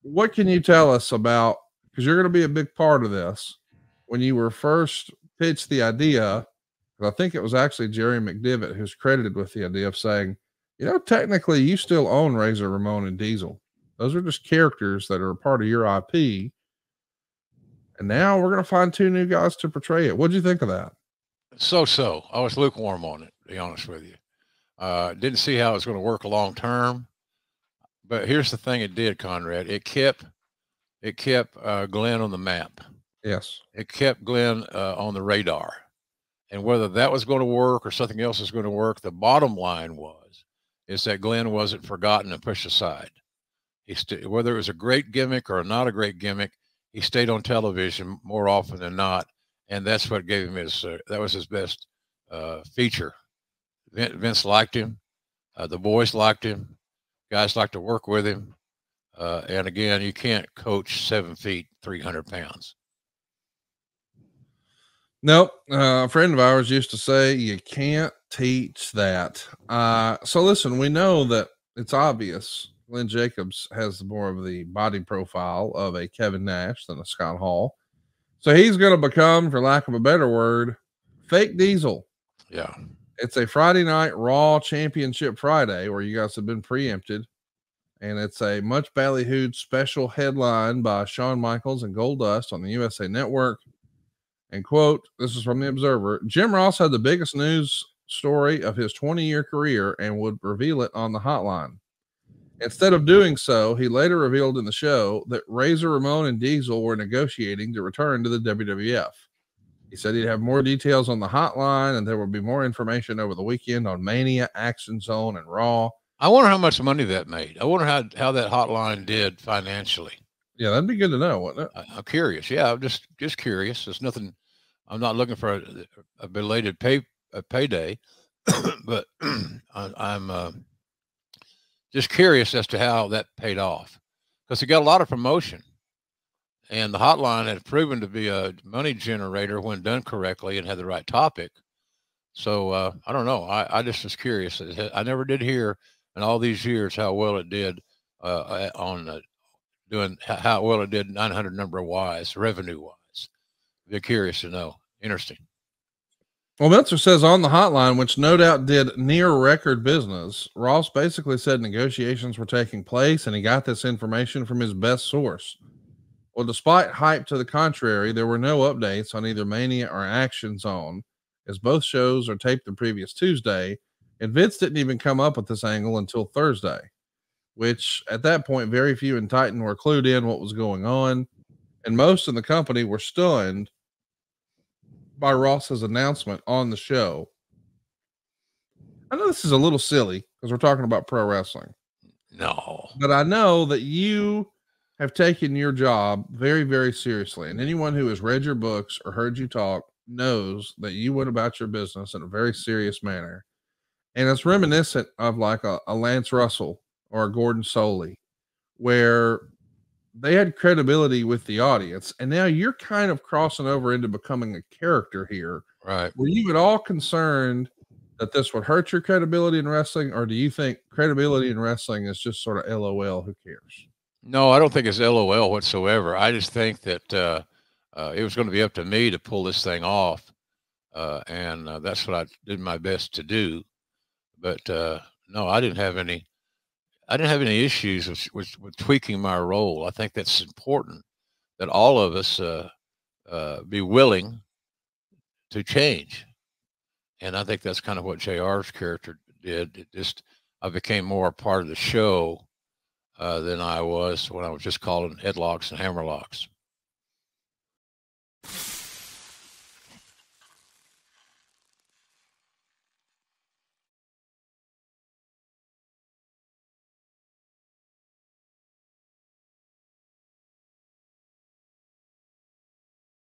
what can you tell us about, because you're going to be a big part of this, when you were first pitched the idea, 'cause I think it was actually Jerry McDivitt who's credited with the idea of saying, technically you still own Razor Ramon and Diesel. Those are just characters that are a part of your IP. And now we're going to find two new guys to portray it. What'd you think of that? So I was lukewarm on it, to be honest with you. Didn't see how it was going to work long term. But here's the thing: it did, Conrad. It kept Glenn on the map. Yes, it kept Glenn on the radar. And whether that was going to work or something else was going to work, the bottom line is that Glenn wasn't forgotten and pushed aside. Whether it was a great gimmick or not a great gimmick, he stayed on television more often than not, and that's what gave him that was his best feature. Vince liked him, the boys liked him, guys liked to work with him, and again, you can't coach 7 feet, 300 pounds. Nope. A friend of ours used to say you can't teach that. So listen, we know that it's obvious Glenn Jacobs has more of the body profile of a Kevin Nash than a Scott Hall. So he's going to become, for lack of a better word, fake Diesel. Yeah. It's a Friday night Raw Championship Friday where you guys have been preempted. And it's a much ballyhooed special headline by Shawn Michaels and Goldust on the USA Network. And quote, this is from the Observer, Jim Ross had the biggest news story of his 20-year career and would reveal it on the hotline. Instead of doing so, he later revealed in the show that Razor Ramon and Diesel were negotiating to return to the WWF. He said he'd have more details on the hotline and there would be more information over the weekend on Mania, Action Zone, and Raw. I wonder how much money that made. I wonder how that hotline did financially. Yeah, that'd be good to know, wouldn't it? I'm curious. Yeah, I'm just curious. There's nothing. I'm not looking for a belated payday, but I'm just curious as to how that paid off, because he got a lot of promotion, and the hotline had proven to be a money generator when done correctly and had the right topic. So I don't know. I just was curious. I never did hear in all these years how well it did on doing how well it did 900 number wise, revenue wise. Be curious to know. Interesting. Well, Meltzer says on the hotline, which no doubt did near record business, Ross basically said negotiations were taking place and he got this information from his best source. Well, despite hype to the contrary, there were no updates on either Mania or Action Zone, as both shows are taped the previous Tuesday, and Vince didn't even come up with this angle until Thursday, which at that point, very few in Titan were clued in what was going on, and most in the company were stunned by Ross's announcement on the show. I know this is a little silly because we're talking about pro wrestling. No. But I know that you have taken your job very, very seriously. And anyone who has read your books or heard you talk knows that you went about your business in a very serious manner. And it's reminiscent of like a Lance Russell or a Gordon Soley, where they had credibility with the audience. And now you're kind of crossing over into becoming a character here. Right. Were you at all concerned that this would hurt your credibility in wrestling? Or do you think credibility in wrestling is just sort of LOL? Who cares? No, I don't think it's LOL whatsoever. I just think that it was going to be up to me to pull this thing off. And that's what I did my best to do. But no, I didn't have any issues with tweaking my role. I think that's important that all of us be willing to change. And I think that's kind of what JR's character did. I became more a part of the show than I was when I was just calling headlocks and hammerlocks.